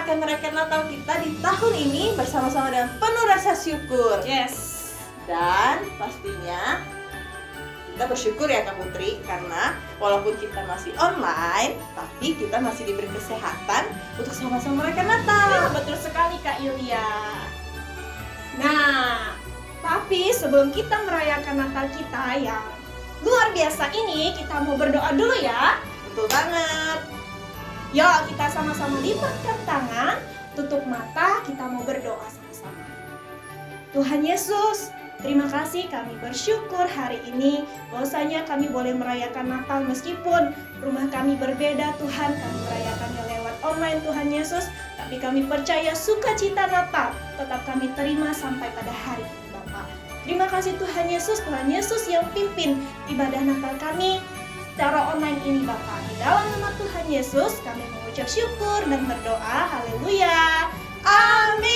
akan merayakan Natal kita di tahun ini bersama-sama dengan penuh rasa syukur. Yes. Dan pastinya kita bersyukur ya Kak Putri, karena walaupun kita masih online, tapi kita masih diberi kesehatan untuk sama-sama merayakan Natal. Ya, betul sekali Kak Yulia. Nah, tapi sebelum kita merayakan Natal kita yang luar biasa ini, kita mau berdoa dulu ya. Betul banget. Yuk kita sama-sama lipatkan tangan, tutup mata, kita mau berdoa sama-sama. Tuhan Yesus, terima kasih, kami bersyukur hari ini bahwasanya kami boleh merayakan Natal meskipun rumah kami berbeda. Tuhan, kami merayakannya lewat online Tuhan Yesus, tapi kami percaya sukacita Natal tetap kami terima sampai pada hari ini Bapak. Terima kasih Tuhan Yesus yang pimpin ibadah Natal kami secara online ini Bapak. Di dalam nama Tuhan Yesus kami mengucap syukur dan berdoa. Haleluya. Amin.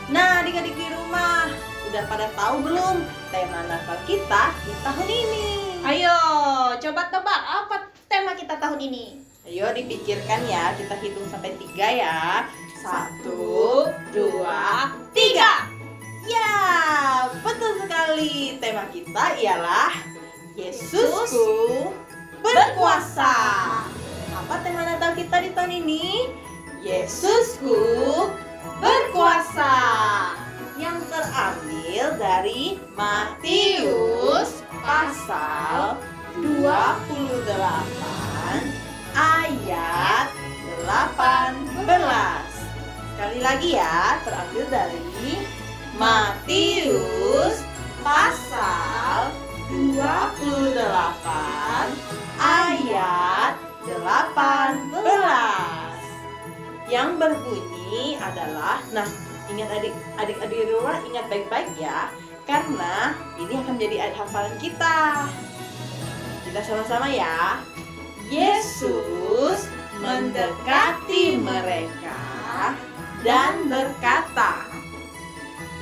Nah, adik-adik di rumah, udah pada tahu belum tema Natal kita di tahun ini? Ayo, coba tebak apa tema kita tahun ini? Ayo dipikirkan ya, kita hitung sampai 3 ya. 1, 2, 3. Ya, betul sekali. Tema kita ialah Yesusku berkuasa. Apa tema Natal kita di tahun ini? Yesusku berkuasa. Yang terambil dari Matius pasal 28 ayat 18. Sekali lagi ya, terambil dari Matius pasal 28 ayat 18. Yang berbunyi adalah, nah ingat adik-adik di rumah, ingat baik-baik ya, karena ini akan menjadi ayat hafalan kita. Kita sama-sama ya. Yesus mendekati mereka dan berkata,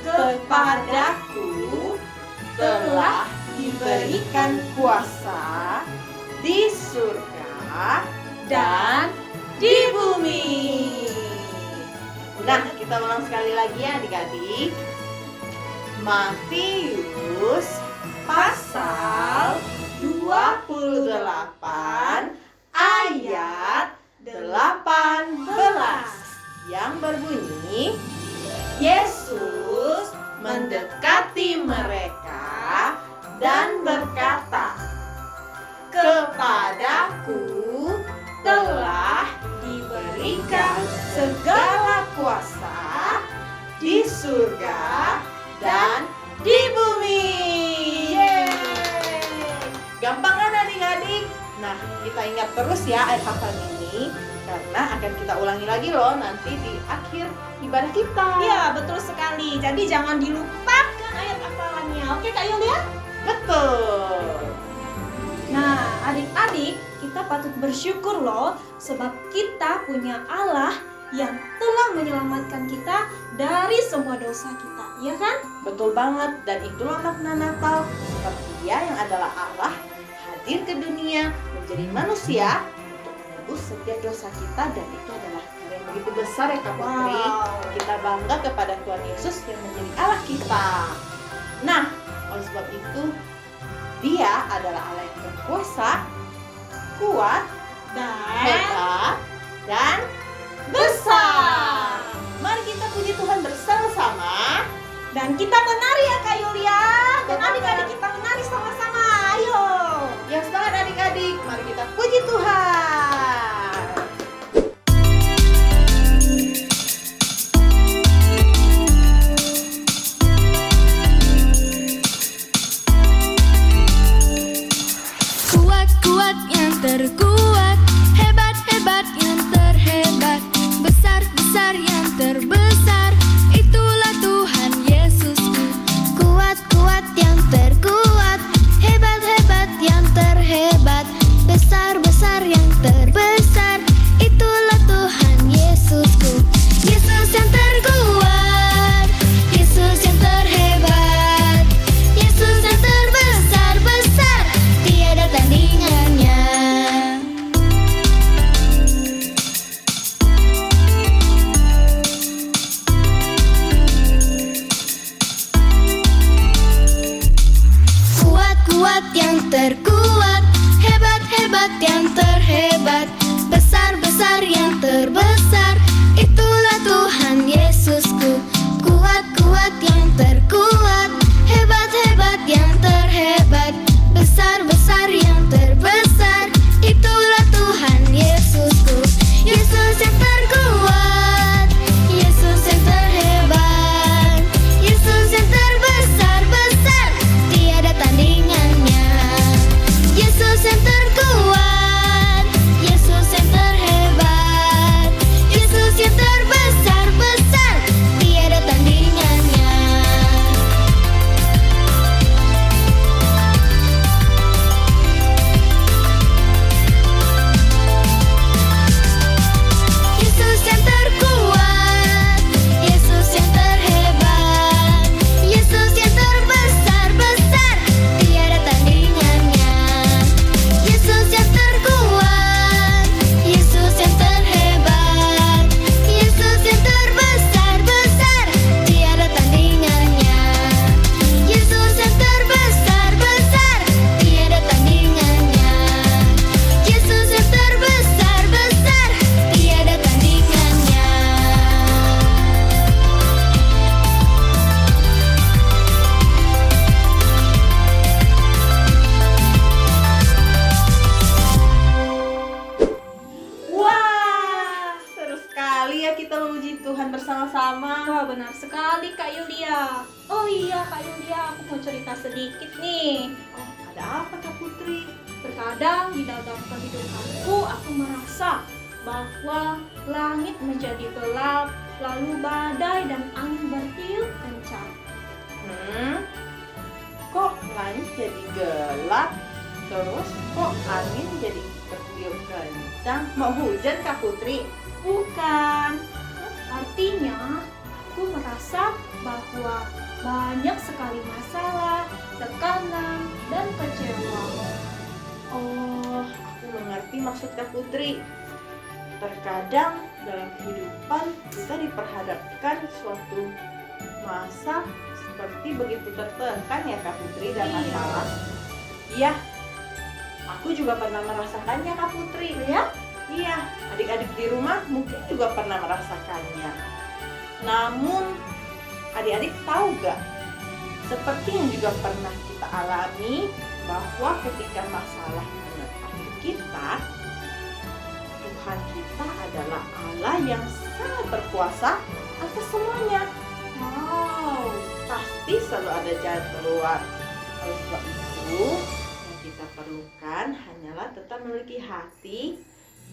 "Kepadaku telah diberikan kuasa di surga dan di bumi." Nah, kita ulang sekali lagi ya adik-adik. Matius pasal 28 ayat 18 yang berbunyi, Yesus mendekati mereka dan berkata, "Kepadaku telah diberikan segala kuasa di surga dan di bumi." Gampang kan adik-adik? Nah, kita ingat terus ya ayat hafalan ini, karena akan kita ulangi lagi loh nanti di akhir ibadah kita. Iya, betul sekali. Jadi jangan dilupakan ayat hafalannya. Oke Kak Yulia? Betul. Nah, adik-adik, kita patut bersyukur loh, sebab kita punya Allah yang telah menyelamatkan kita dari semua dosa kita, ya kan? Betul banget, dan itulah makna Natal. Sebab Dia yang adalah Allah hadir ke dunia menjadi manusia untuk menebus setiap dosa kita, dan itu adalah hal yang begitu besar ya Kak Putri. Wow. Kita bangga kepada Tuhan Yesus yang menjadi Allah kita. Nah, oleh sebab itu Dia adalah Allah yang berkuasa, kuat, hebat, dan besar. Mari kita puji Tuhan bersama-sama. Dan kita menari ya Kak Yulia. Dan adik-adik kita menari sama-sama. Ayo. Ya, semangat adik-adik. Mari kita puji Tuhan. Kuat-kuat yang terkuat, hebat-hebat yang terhebat, besar-besar yang terbesar, itulah Tuhan Yesusku. Kuat-kuat yang terkuat, hebat-hebat yang terhebat, besar-besar yang terbesar, itulah Tuhan Yesusku. Yesus yang terkuat, Yesus yang terhebat, Yesus yang terbesar-besar, tiada tandingan yang terkuat, Yesus yang terhebat, Yesus yang terbesar-besar, tiada tandingannya. Yesus yang terkuat, Yesus yang terhebat, Yesus yang terbesar-besar, tiada tandingannya. Yesus yang terkuat, Yesus yang terhebat, Yesus yang terbesar-besar, tiada tandingannya. Yesus yang terbesar-besar, tiada tandingannya. Yesus yang terbesar-besar, tiada tandingannya. Wah, seru sekali ya kita memuji Tuhan bersama-sama. Wah, benar sekali Kak Yulia. Oh iya Kak Yulia, aku mau cerita sedikit nih. Oh, ada apa Kak Putri? Terkadang di dalam kehidupanku aku merasa bahwa langit menjadi gelap, lalu badai dan angin bertiup kencang. Kok langit jadi gelap? Terus kok angin jadi bertiup kencang? Mau hujan Kak Putri? Bukan. Artinya, aku merasa bahwa banyak sekali masalah, tekanan, dan kecewa. Oh, aku mengerti maksud Kak Putri. Terkadang dalam kehidupan kita diperhadapkan suatu masa seperti begitu tertekan ya Kak Putri dan Iya. masalah. Iya, aku juga pernah merasakannya Kak Putri. Ya? Iya, adik-adik di rumah mungkin juga pernah merasakannya. Namun, adik-adik tahu gak? Seperti yang juga pernah kita alami, bahwa ketika masalah menyertai kita, Tuhan kita adalah Allah yang sangat berkuasa atas semuanya. Wow. Pasti selalu ada jalan keluar. Oleh sebab itu, yang kita perlukan hanyalah tetap memiliki hati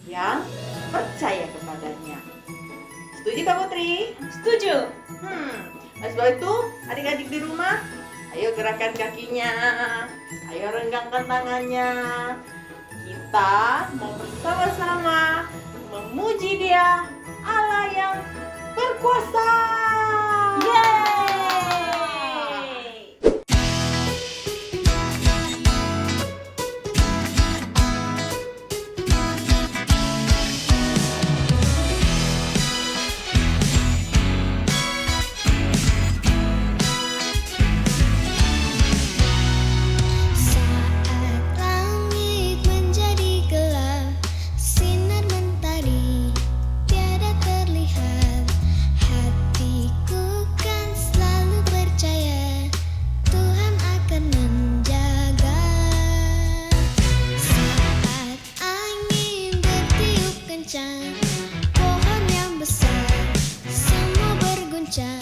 yang percaya kepadanya. Setuju Kak Putri? Setuju. Oleh sebab itu, adik-adik di rumah, ayo gerakan kakinya, ayo renggangkan tangannya. Kita mau bersama-sama memuji Dia, Allah yang berkuasa. Yeay! Saat langit menjadi gelap, sinar mentari tiada terlihat, hatiku kan selalu percaya Tuhan akan menjaga. Saat angin bertiup kencang, pohon yang besar semua berguncang,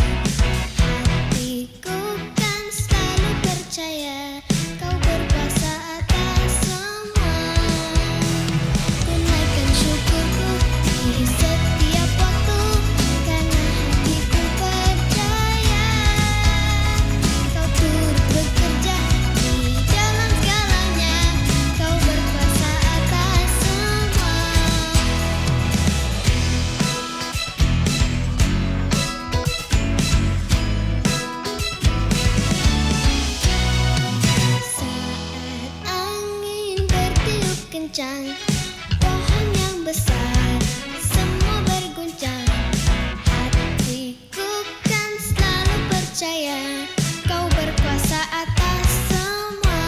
hatiku kan selalu percaya Kau berkuasa atas semua. Tunaikan syukurku di setiap waktu, karena hatiku percaya Kau turut bekerja di dalam segalanya. Kau berkuasa atas semua. Saat angin bertiup kencang, pohon yang besar semua berguncang, hatiku kan selalu percaya Kau berkuasa atas semua.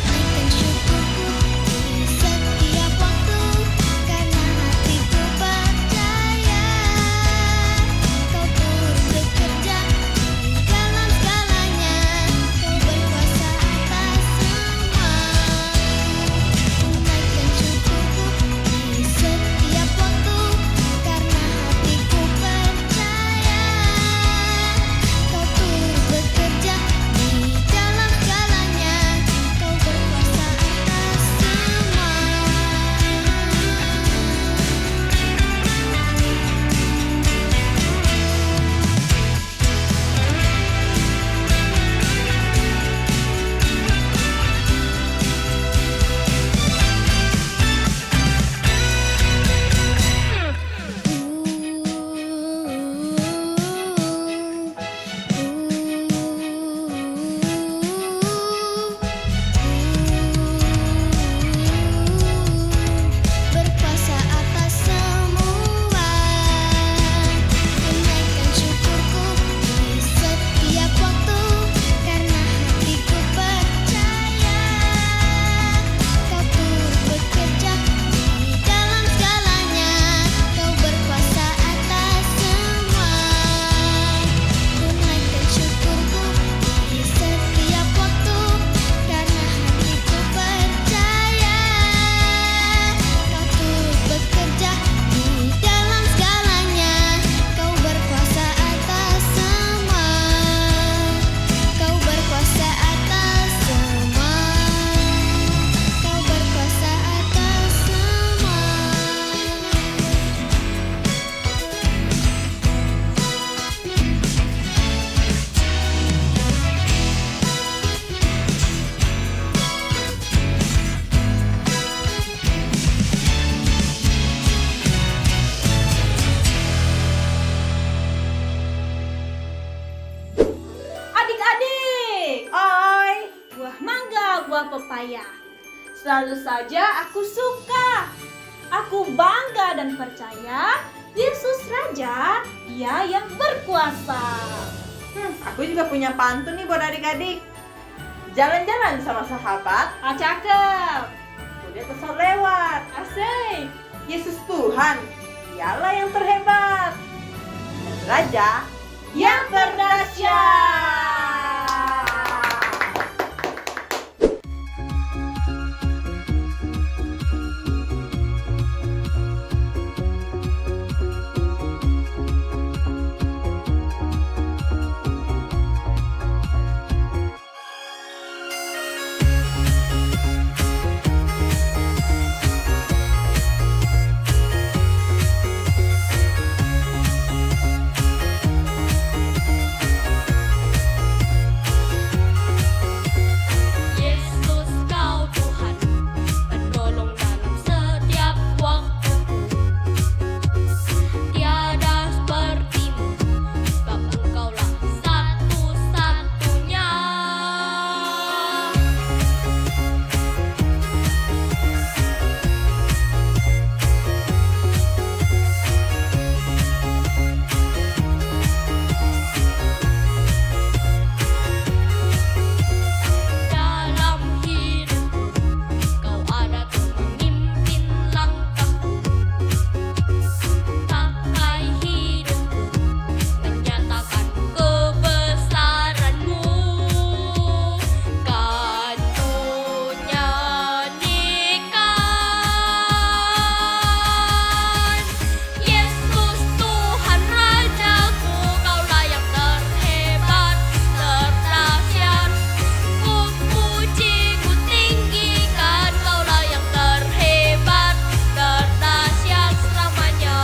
Naikkan syukurku di setiap waktu, karena hatiku percaya Kau turut bekerja di dalam segalanya. Kau berkuasa atas semua. Naikkan syukurku Selalu saja aku suka. Aku bangga dan percaya Yesus Raja, Dia yang berkuasa. Aku juga punya pantun nih buat adik-adik. Jalan-jalan sama sahabat, Cakep. udah kesal lewat. Asik. Yesus Tuhan, Dialah yang terhebat. Dan Raja yang berdahsyat. Yesus kau Tuhan, penolong dalam setiap waktu. Tiada sepertimu, sebab engkaulah satu-satunya. Dalam hidupku, kau ada untuk memimpin langkahku. Pakai hidupku, menyatakan kebesaran-Mu. Kan ku nyanyikan, Yesus Tuhan Rajaku, Kaulah yang terhebat, terdahsyat. Ku puji, ku tinggikan, Kaulah yang terhebat, terdahsyat selamanya.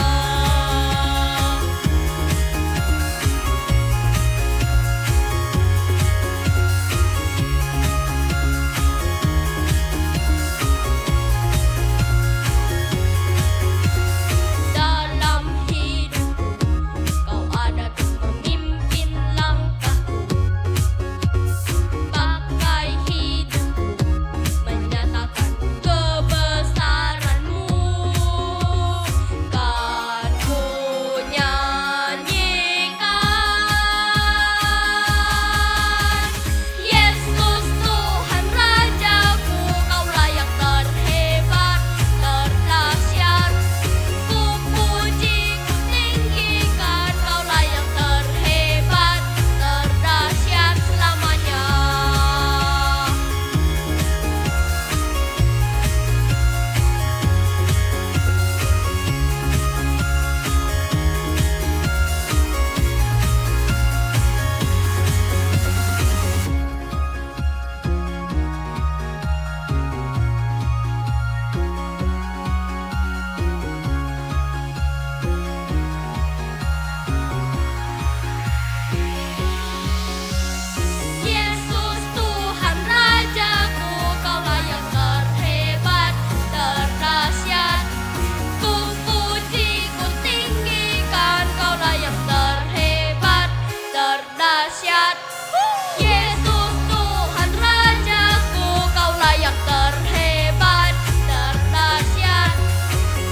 Dalam hidupku, kau ada untuk memimpin langkahku. Pakai hidupku, menyatakan kebesaran-Mu. Kan ku nyanyikan, Yesus Tuhan Rajaku, Kaulah yang terhebat, terdahsyat. Ku puji, ku tinggikan, Kaulah yang terhebat, terdahsyat selamanya. Yesus Tuhan Rajaku, Kaulah yang terhebat, terdahsyat. Ku puji, ku tinggikan, Kaulah yang terhebat, terdahsyat. Yesus Tuhan Rajaku, Kaulah yang terhebat, terdahsyat.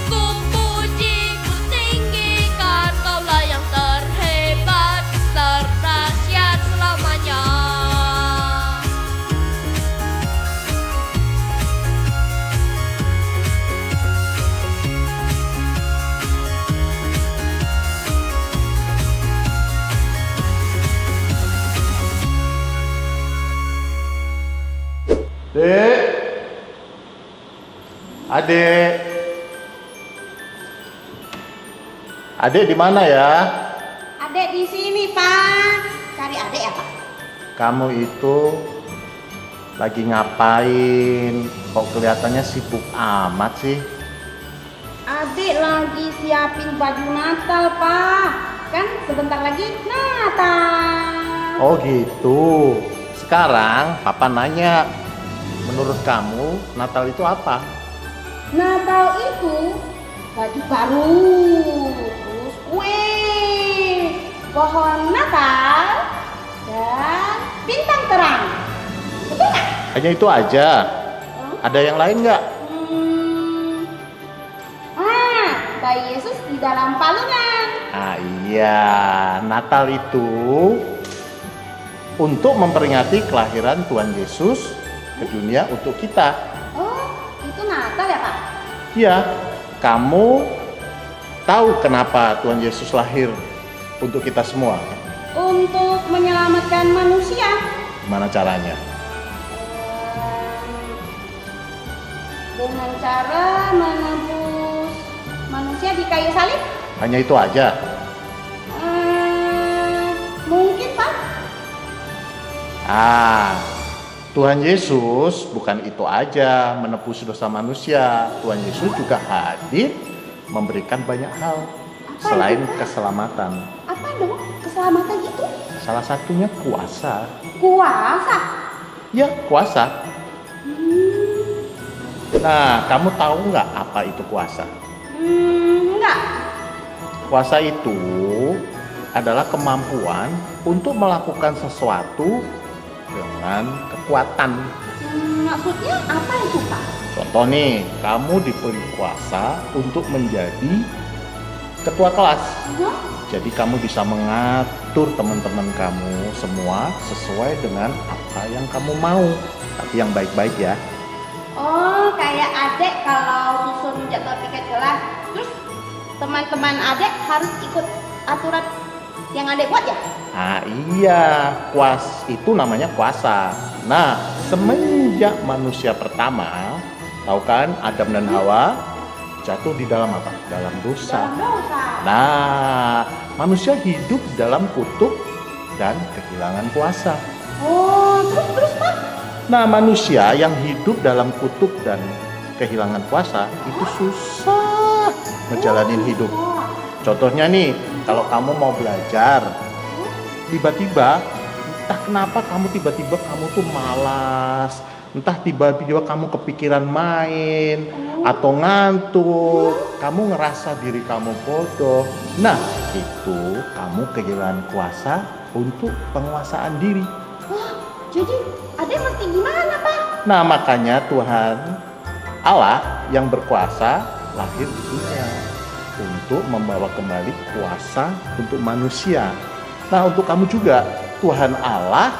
Ku puji, ku tinggikan, Kaulah yang terhebat, terdahsyat selamanya. Dek, adek, adek di mana ya? Adek di sini, Pak. Cari adek ya, Pak? Kamu itu lagi ngapain? Kok kelihatannya sibuk amat sih? Adek lagi siapin baju Natal, Pak. Kan sebentar lagi Natal. Oh gitu. Sekarang Papa nanya, menurut kamu Natal itu apa? Natal itu baju baru, terus kue, pohon Natal, dan bintang terang. Betul nggak? Hanya itu aja. Ada yang lain nggak? Bayi Yesus di dalam palungan. Ah iya, Natal itu untuk memperingati kelahiran Tuhan Yesus ke dunia untuk kita. Oh, itu Natal ya Pak? Iya, kamu tahu kenapa Tuhan Yesus lahir untuk kita semua? Untuk menyelamatkan manusia. Gimana caranya? Dengan cara menebus manusia di kayu salib. Hanya itu aja? Mungkin Pak. Tuhan Yesus bukan itu aja menebus dosa manusia. Tuhan Yesus juga hadir memberikan banyak hal selain keselamatan. Apa dong keselamatan itu? Salah satunya kuasa. Kuasa. Ya, kuasa. Nah, kamu tahu nggak apa itu kuasa? Enggak. Kuasa itu adalah kemampuan untuk melakukan sesuatu dengan kekuatan. Maksudnya apa itu Pak? Contoh nih, kamu diberi kuasa untuk menjadi ketua kelas. Jadi kamu bisa mengatur teman-teman kamu semua sesuai dengan apa yang kamu mau. Tapi yang baik-baik ya. Oh, kayak adek kalau susun jadwal piket kelas, terus teman-teman adek harus ikut aturan yang adek buat ya? Iya, itu namanya kuasa. Nah, semenjak manusia pertama, tahu kan Adam dan Hawa jatuh di dalam apa? Dalam dosa. Dalam dosa. Nah, manusia hidup dalam kutuk dan kehilangan kuasa. Oh, terus Pak? Nah, manusia yang hidup dalam kutuk dan kehilangan kuasa itu susah ngejalanin hidup. Contohnya nih, kalau kamu mau belajar, tiba-tiba entah kenapa kamu tuh malas, entah tiba-tiba kamu kepikiran main atau ngantuk, kamu ngerasa diri kamu bodoh. Nah, itu kamu kehilangan kuasa untuk penguasaan diri. Jadi adek mesti gimana Pak? Nah, makanya Tuhan Allah yang berkuasa lahir di dunia untuk membawa kembali kuasa untuk manusia. Nah, untuk kamu juga Tuhan Allah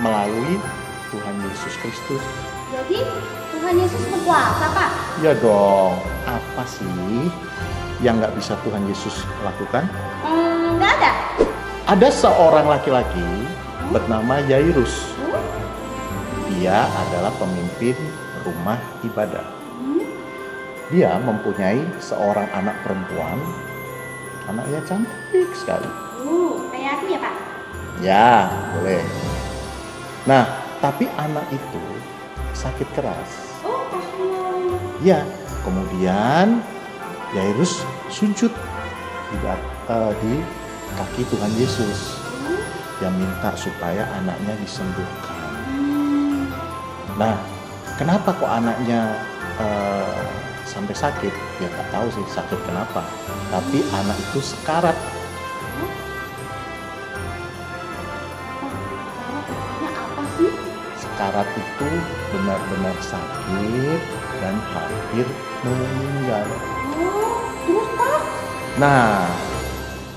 melalui Tuhan Yesus Kristus. Jadi Tuhan Yesus berkuasa Pak? Ya dong, apa sih yang nggak bisa Tuhan Yesus lakukan? Nggak ada. Ada seorang laki-laki bernama Yairus. Dia adalah pemimpin rumah ibadah. Dia mempunyai seorang anak perempuan, anaknya cantik sekali. Kayak aku ya Pak? Ya, boleh. Nah, tapi anak itu sakit keras. Oh, kasihan. Ya, kemudian Yairus sujud di kaki Tuhan Yesus. Dia minta supaya anaknya disembuhkan. Nah, kenapa kok anaknya sampai sakit? Ya tak tahu sih sakit kenapa. Tapi anak itu sekarat. Sekaratnya apa sih? Sekarat itu benar-benar sakit dan hampir meninggal. Terus Pak? Nah,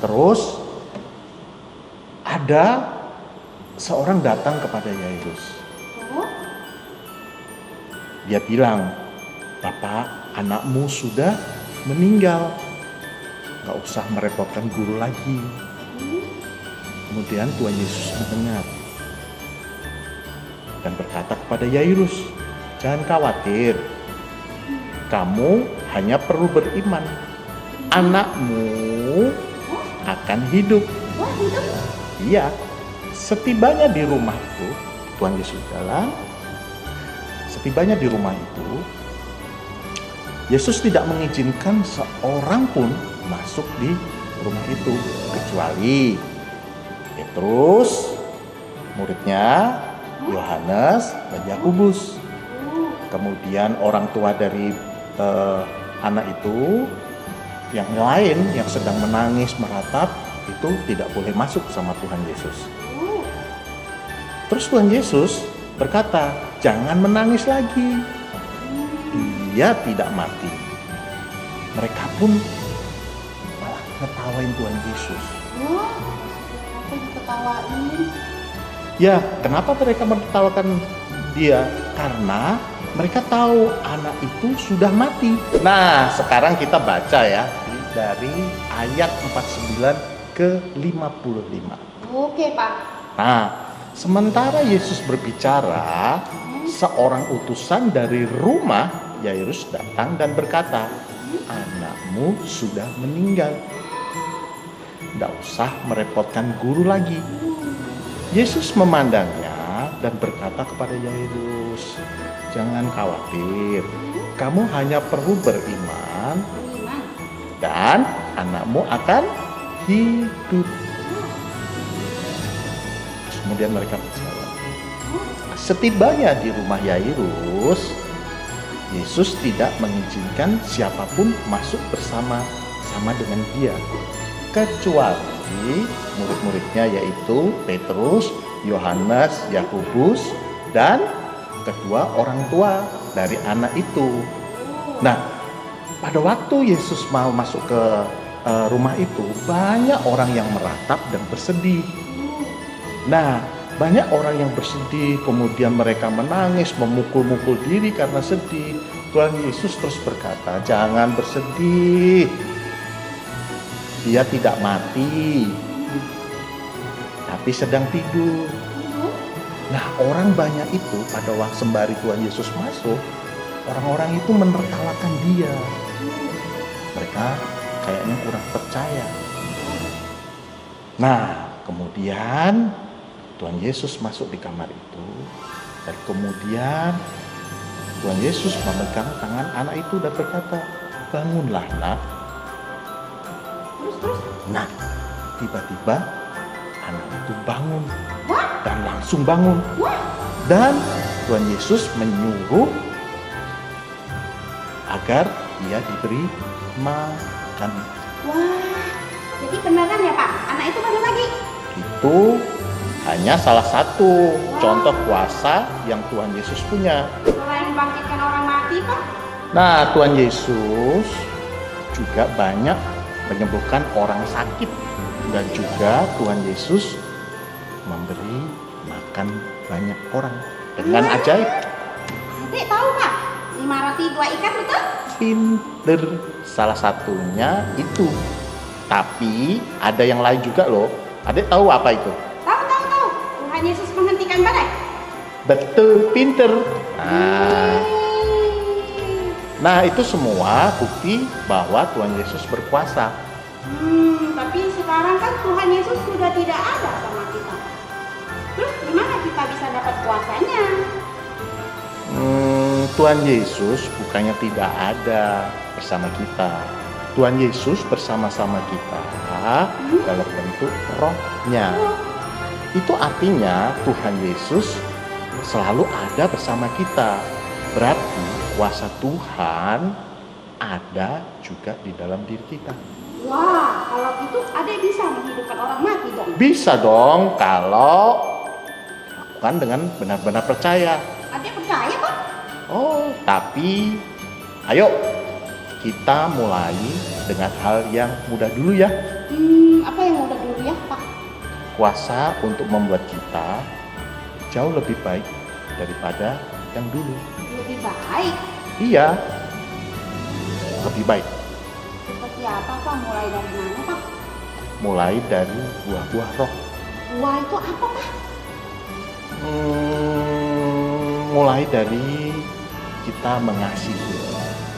terus ada seorang datang kepada Yairus. Dia bilang, "Bapak, anakmu sudah meninggal. Gak usah merepotkan guru lagi." Kemudian Tuhan Yesus mendengar dan berkata kepada Yairus, "Jangan khawatir, kamu hanya perlu beriman. Anakmu akan hidup." Wah, hidup? Iya, setibanya di rumah itu, Tuhan Yesus jalan. Setibanya di rumah itu, Yesus tidak mengizinkan seorang pun masuk di rumah itu kecuali Petrus, muridnya, Yohanes, dan Yakobus. Kemudian orang tua dari anak itu, yang lain yang sedang menangis meratap, itu tidak boleh masuk sama Tuhan Yesus. Terus Tuhan Yesus berkata, "Jangan menangis lagi." dia tidak mati. Mereka pun malah ngetawain Tuhan Yesus. Wah, apa diketawain? Ya, kenapa mereka menertawakan dia? Karena mereka tahu anak itu sudah mati. Nah, sekarang kita baca ya dari ayat 49 ke 55. Oke, Pak. Nah, sementara Yesus berbicara, seorang utusan dari rumah Yairus datang dan berkata, anakmu sudah meninggal. Tidak usah merepotkan guru lagi. Yesus memandangnya dan berkata kepada Yairus, jangan khawatir, kamu hanya perlu beriman Beriman. dan anakmu akan hidup. Kemudian mereka percaya. Setibanya di rumah Yairus, Yesus tidak mengizinkan siapapun masuk bersama-sama dengan dia, kecuali murid-muridnya yaitu Petrus, Yohanes, Yakobus, dan kedua orang tua dari anak itu. Nah, pada waktu Yesus mau masuk ke rumah itu, banyak orang yang meratap dan bersedih. Nah, banyak orang yang bersedih, kemudian mereka menangis, memukul-mukul diri karena sedih. Tuhan Yesus terus berkata, jangan bersedih. Dia tidak mati, tapi sedang tidur. Nah, orang banyak itu pada waktu sembari Tuhan Yesus masuk, orang-orang itu menertawakan dia. Mereka kayaknya kurang percaya. Nah, kemudian Tuhan Yesus masuk di kamar itu, dan kemudian Tuhan Yesus memegang tangan anak itu dan berkata, bangunlah nak. Terus? Nah, tiba-tiba anak itu bangun dan langsung bangun. Dan Tuhan Yesus menyuruh agar dia diberi makan. Wah, jadi beneran ya Pak? Anak itu bangun lagi? Itu hanya salah satu contoh kuasa yang Tuhan Yesus punya. Selain membangkitkan orang mati Pak? Nah, Tuhan Yesus juga banyak menyembuhkan orang sakit, dan juga Tuhan Yesus memberi makan banyak orang dengan ajaib. Adik tahu Pak? 5 roti 2 ikan betul? Pinter, salah satunya itu. Tapi ada yang lain juga loh. Adik tahu apa itu? Tahu. Tuhan Yesus menghentikan badai. Betul, pinter. Nah, itu semua bukti bahwa Tuhan Yesus berkuasa. Tapi sekarang kan Tuhan Yesus sudah tidak ada sama kita. Terus gimana kita bisa dapat kuasanya? Tuhan Yesus bukannya tidak ada bersama kita. Tuhan Yesus bersama-sama kita dalam bentuk rohnya. Itu artinya Tuhan Yesus selalu ada bersama kita. Berarti kuasa Tuhan ada juga di dalam diri kita. Wah, kalau gitu Adek bisa menghidupkan orang mati dong. Bisa dong kalau lakukan dengan benar-benar percaya. Adek percaya Pak? Oh, tapi ayo kita mulai dengan hal yang mudah dulu ya. Apa yang udah dulu ya Pak? Kuasa untuk membuat kita jauh lebih baik daripada yang dulu. Lebih baik. Iya, lebih baik. Seperti apa Pak? Mulai dari mana Pak? Mulai dari buah-buah roh. Buah itu apa Pak? Mulai dari kita mengasihi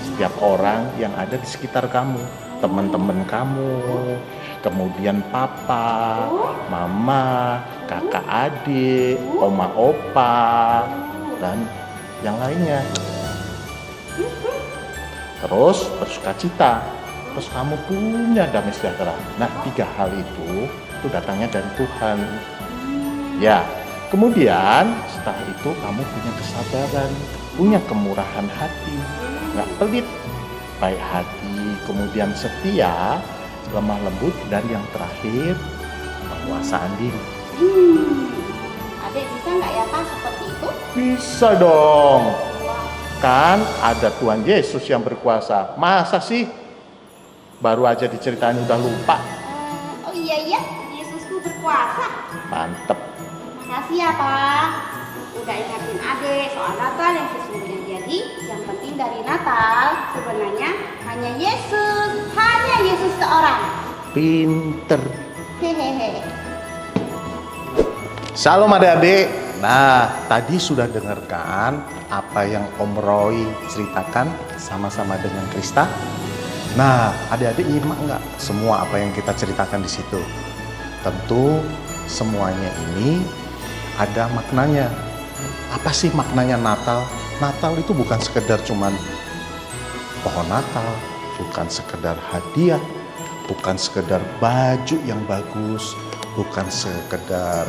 setiap orang yang ada di sekitar kamu, teman-teman kamu, kemudian papa, mama, kakak adik, oma opa, dan yang lainnya. Terus bersukacita, terus kamu punya damai sejahtera. Nah, 3 hal itu datangnya dari Tuhan. Ya, kemudian setelah itu kamu punya kesabaran, punya kemurahan hati, nggak pelit, baik hati, kemudian setia, lemah lembut, dan yang terakhir penguasaan diri. Adek bisa nggak ya Pak seperti itu? Bisa dong. Wah, Kan ada Tuhan Yesus yang berkuasa. Masa sih baru aja diceritain udah lupa? Oh iya iya, Yesusku berkuasa. Mantep. Makasih ya Pak. Udah ingatin adik soal Natal yang sesungguhnya. Jadi yang penting dari Natal sebenarnya hanya Yesus seorang. Pinter. Hehehe. Shalom adik-adik. Nah, tadi sudah dengarkan apa yang Om Roy ceritakan sama-sama dengan Krista. Nah, adik-adik nyimak nggak semua apa yang kita ceritakan di situ? Tentu semuanya ini ada maknanya. Apa sih maknanya Natal? Natal itu bukan sekedar cuman pohon Natal, bukan sekedar hadiah, bukan sekedar baju yang bagus, bukan sekedar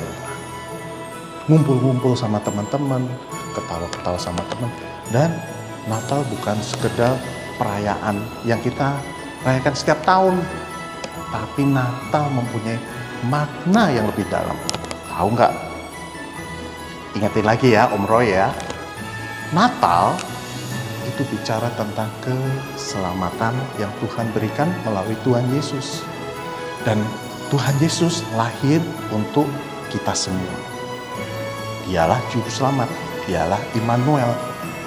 ngumpul-ngumpul sama teman-teman, ketawa-ketawa sama teman. Dan Natal bukan sekedar perayaan yang kita rayakan setiap tahun, tapi Natal mempunyai makna yang lebih dalam. Tahu nggak? Ingatin lagi ya Om Roy ya. Natal itu bicara tentang keselamatan yang Tuhan berikan melalui Tuhan Yesus. Dan Tuhan Yesus lahir untuk kita semua. Dialah Juru Selamat, dialah Immanuel,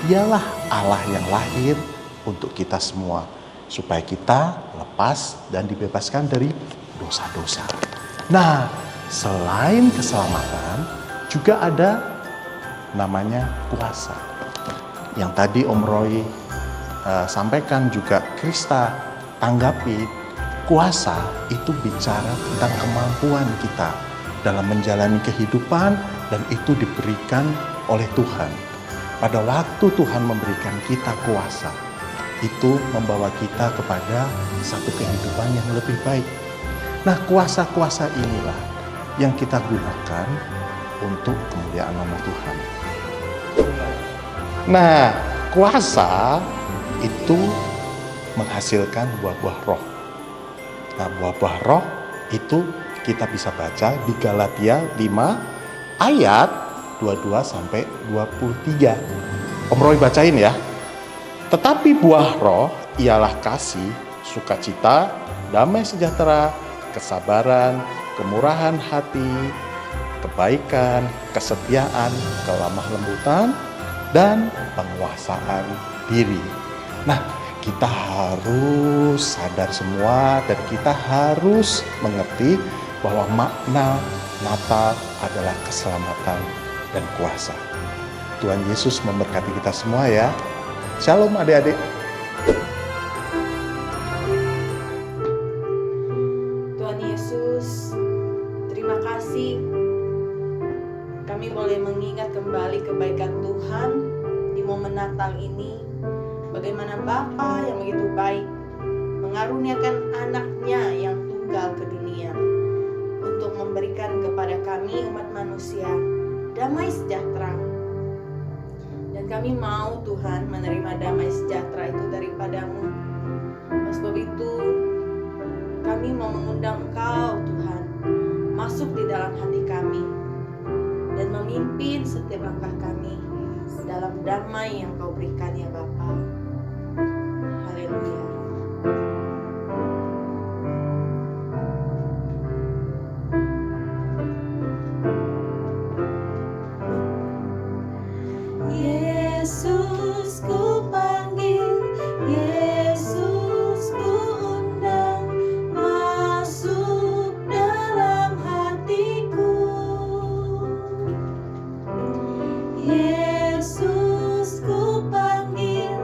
dialah Allah yang lahir untuk kita semua. Supaya kita lepas dan dibebaskan dari dosa-dosa. Nah, selain keselamatan, juga ada namanya kuasa. Yang tadi Om Roy sampaikan juga Krista tanggapi, kuasa itu bicara tentang kemampuan kita dalam menjalani kehidupan, dan itu diberikan oleh Tuhan. Pada waktu Tuhan memberikan kita kuasa, itu membawa kita kepada satu kehidupan yang lebih baik. Nah, kuasa-kuasa inilah yang kita gunakan untuk kemuliaan nama Tuhan. Nah, kuasa itu menghasilkan buah-buah roh. Nah, buah-buah roh itu kita bisa baca di Galatia 5 ayat 22 sampai 23. Om Roy bacain ya. Tetapi buah roh ialah kasih, sukacita, damai sejahtera, kesabaran, kemurahan hati, kebaikan, kesetiaan, kelemah lembutan, dan penguasaan diri. Nah, kita harus sadar semua dan kita harus mengerti bahwa makna Natal adalah keselamatan dan kuasa. Tuhan Yesus memberkati kita semua ya. Shalom adik-adik. Tuhan Yesus, terima kasih. Kami boleh mengingat kembali kebaikan Tuhan di momen Natal ini. Bagaimana Bapa yang begitu baik mengaruniakan anaknya yang tunggal ke dunia untuk memberikan kepada kami umat manusia damai sejahtera. Dan kami mau Tuhan menerima damai sejahtera itu daripadamu. Oleh sebab itu kami mau mengundang Engkau Tuhan masuk di dalam hati kami dan memimpin setiap langkah kami dalam damai yang Kau berikan ya Bapa. Haleluya. Yesus ku panggil, Yesus ku undang, masuk dalam hatiku. Yesus ku panggil,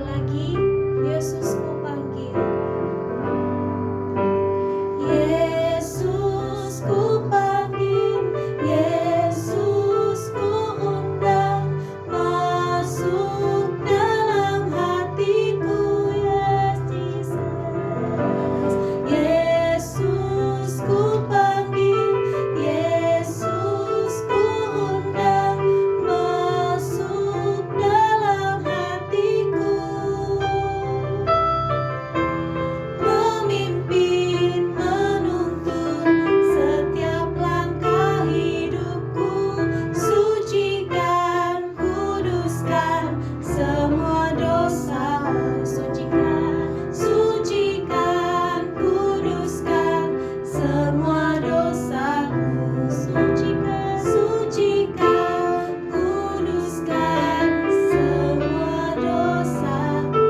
lagi, Yesus ku panggil. Yesus ku panggil, Yesus ku undang, masuk dalam hatiku, yes Jesus. Yesus ku panggil, Yesus ku undang, masuk dalam hatiku. Memimpin, menuntun setiap langkah hidupku, sucikan, kuduskan semua dosa. Sucikan, kuduskan semua dosaku. Sucikan, kuduskan semua dosaku.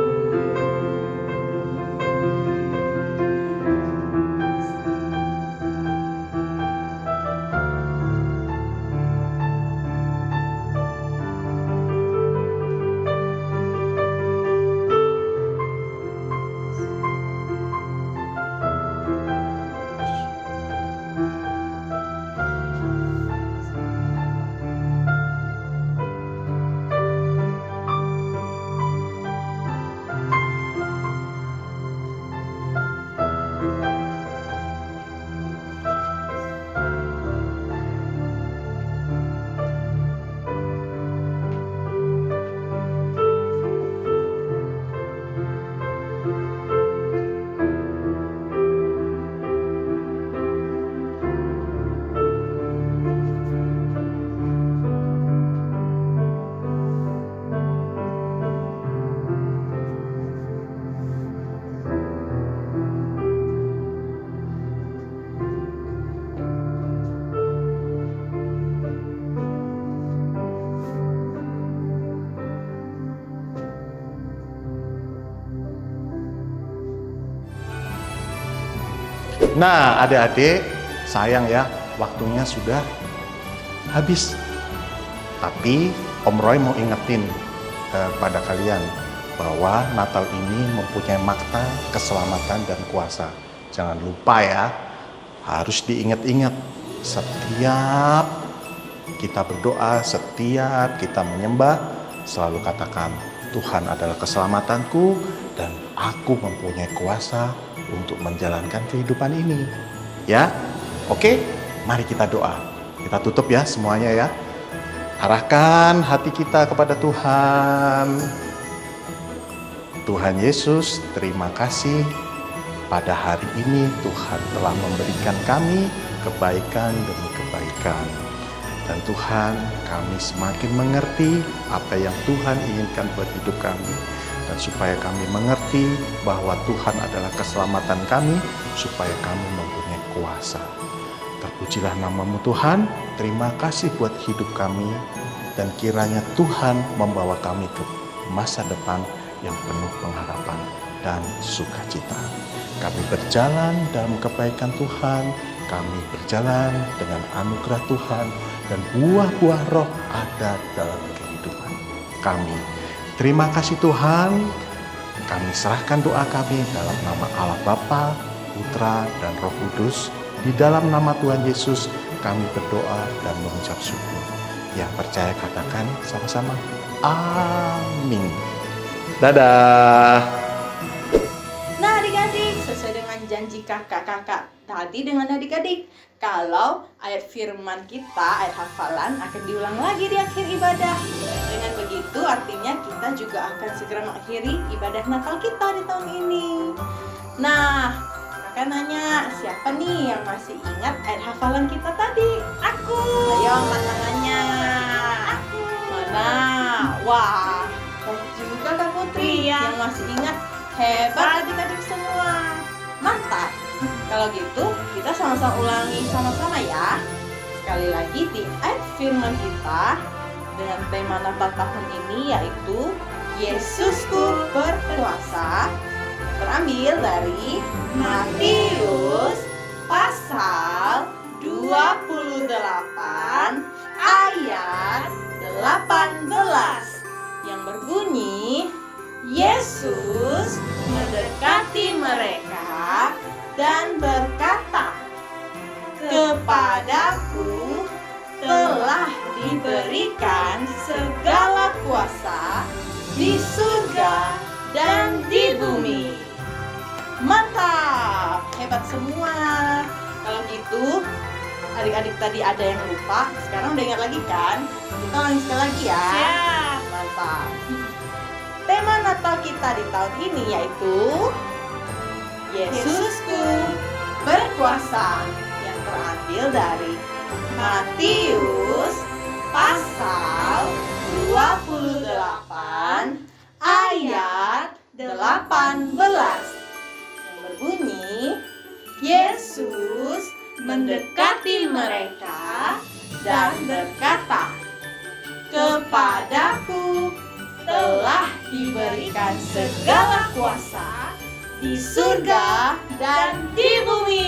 Nah, adik-adik, sayang ya, waktunya sudah habis. Tapi Om Roy mau ingetin pada kalian bahwa Natal ini mempunyai makna keselamatan dan kuasa. Jangan lupa ya, harus diingat-ingat setiap kita berdoa, setiap kita menyembah, selalu katakan, Tuhan adalah keselamatanku dan aku mempunyai kuasa untuk menjalankan kehidupan ini. Ya, oke, mari kita doa. Kita tutup ya semuanya ya. Arahkan hati kita kepada Tuhan. Tuhan Yesus, terima kasih. Pada hari ini Tuhan telah memberikan kami kebaikan demi kebaikan. Dan Tuhan, kami semakin mengerti apa yang Tuhan inginkan buat hidup kami. Dan supaya kami mengerti bahwa Tuhan adalah keselamatan kami, supaya kami mempunyai kuasa. Terpujilah namamu Tuhan, terima kasih buat hidup kami, dan kiranya Tuhan membawa kami ke masa depan yang penuh pengharapan dan sukacita. Kami berjalan dalam kebaikan Tuhan, kami berjalan dengan anugerah Tuhan, dan buah-buah roh ada dalam kehidupan kami. Terima kasih Tuhan, kami serahkan doa kami dalam nama Allah Bapa, Putra, dan Roh Kudus. Di dalam nama Tuhan Yesus kami berdoa dan mengucap syukur. Yang percaya katakan sama-sama, amin. Dadah. Nah adik-adik, sesuai dengan janji kakak-kakak tadi dengan adik-adik, kalau ayat firman kita, ayat hafalan akan diulang lagi di akhir ibadah. Dengan begitu artinya kita juga akan segera mengakhiri ibadah Natal kita di tahun ini. Nah, kakak nanya, siapa nih yang masih ingat ayat hafalan kita tadi? Aku. Ayo angkat tangannya. Aku. Mana? Wah, banyak juga Kak Putri yang masih ingat. Hebat adik-adik semua. Mantap. Kalau gitu, kita sama-sama ulangi sama-sama ya. Sekali lagi di ayat firman kita dengan tema Natal tahun ini yaitu Yesusku berkuasa, terambil dari Matius pasal 28 ayat 18 yang berbunyi, Yesus Yesus mendekati mereka dan berkata, "Kepadaku telah diberikan segala kuasa di surga dan di bumi." Mantap, hebat semua. Kalau gitu, adik-adik tadi ada yang lupa, sekarang udah ingat lagi kan? Kita ulangi sekali lagi ya. Siap. Mantap. Tema Natal kita di tahun ini yaitu Yesusku berkuasa, yang terambil dari Matius pasal 28 ayat 18 yang berbunyi, Yesus mendekati mereka dan berkata, "Kepadaku telah diberikan segala kuasa di surga dan di bumi."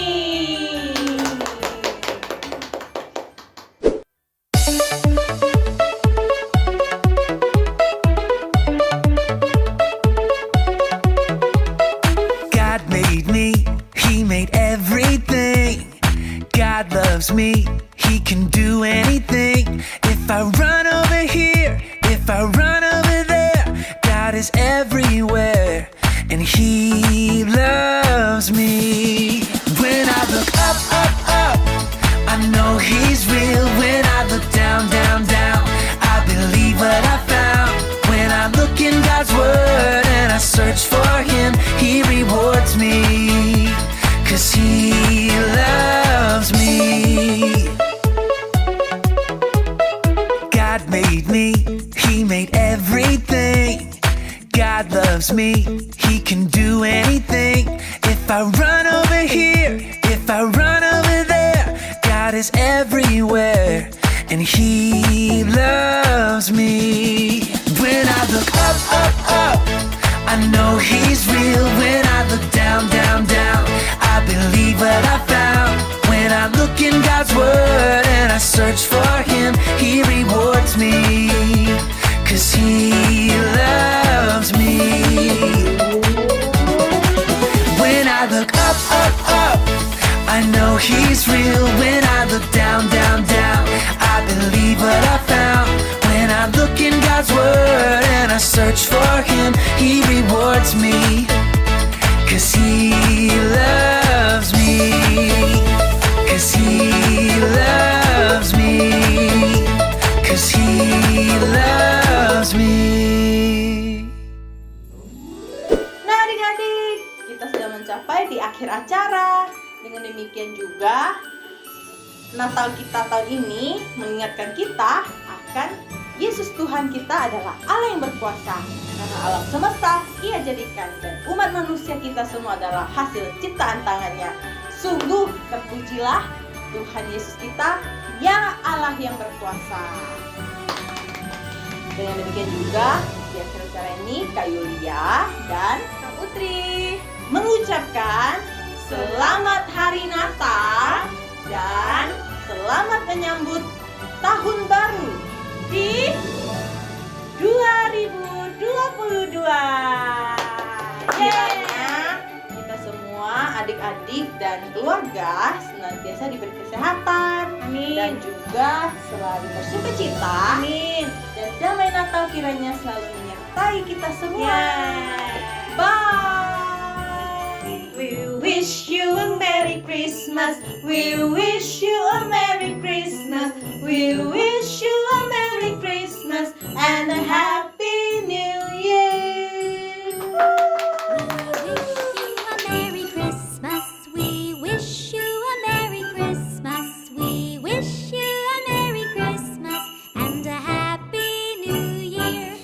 God made me, He made everything. God loves me, He can do anything. If I run over here, if I run over there, God is everywhere, and He loves me. When I look up, up, up, I know He's real. When I look down, down, down, I believe what I found. When I look in God's Word and I search for Him, He rewards me, 'cause He loves me. God made me, He made everything. God loves me, He can do anything. If I run over here, if I run over there, God is everywhere, and He loves me. When I look up, up, up, I know He's real. When I look down, down, down, I believe what I found. When I look in God's Word and I search for Him, He rewards me, 'cause He loves me. When I look up, up, up, I know He's real. When I look down, down, down, I believe what I found. When I look in God's Word and I search for Him, He rewards me, 'cause He loves me, 'cause He loves me, 'cause He loves me. Nah adik-adik, kita sudah mencapai di akhir acara. Dengan demikian juga Natal kita tahun ini mengingatkan kita akan Yesus Tuhan kita adalah Allah yang berkuasa. Karena alam semesta Ia jadikan, dan umat manusia kita semua adalah hasil ciptaan tangannya. Sungguh terpujilah Tuhan Yesus kita, ya Allah yang berkuasa. Dengan demikian juga di akhir acara ini Kak Yulia dan Kak Putri mengucapkan selamat hari Natal dan selamat menyambut tahun baru di 2022. Kiranya kita semua adik-adik dan keluarga senantiasa diberi kesehatan. Amin. Dan juga selalu bersukacita. Amin. Dan damai Natal kiranya selalu menyertai kita semua. Yeah. Bye. We wish you a Merry Christmas. We wish you a Merry Christmas. We wish you a Merry Christmas and a Happy New Year. We wish you a Merry Christmas. We wish you a Merry Christmas and a Happy New Year.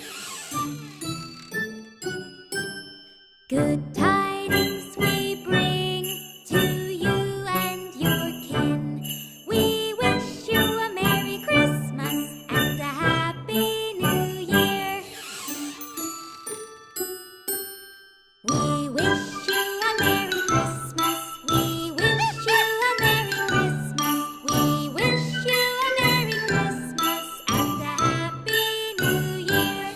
Good tidings we bring to you and your kin. We wish you a Merry Christmas and a Happy New Year. We wish you a Merry Christmas. We wish you a Merry Christmas. We wish you a Merry Christmas and a Happy New Year.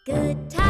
Good times.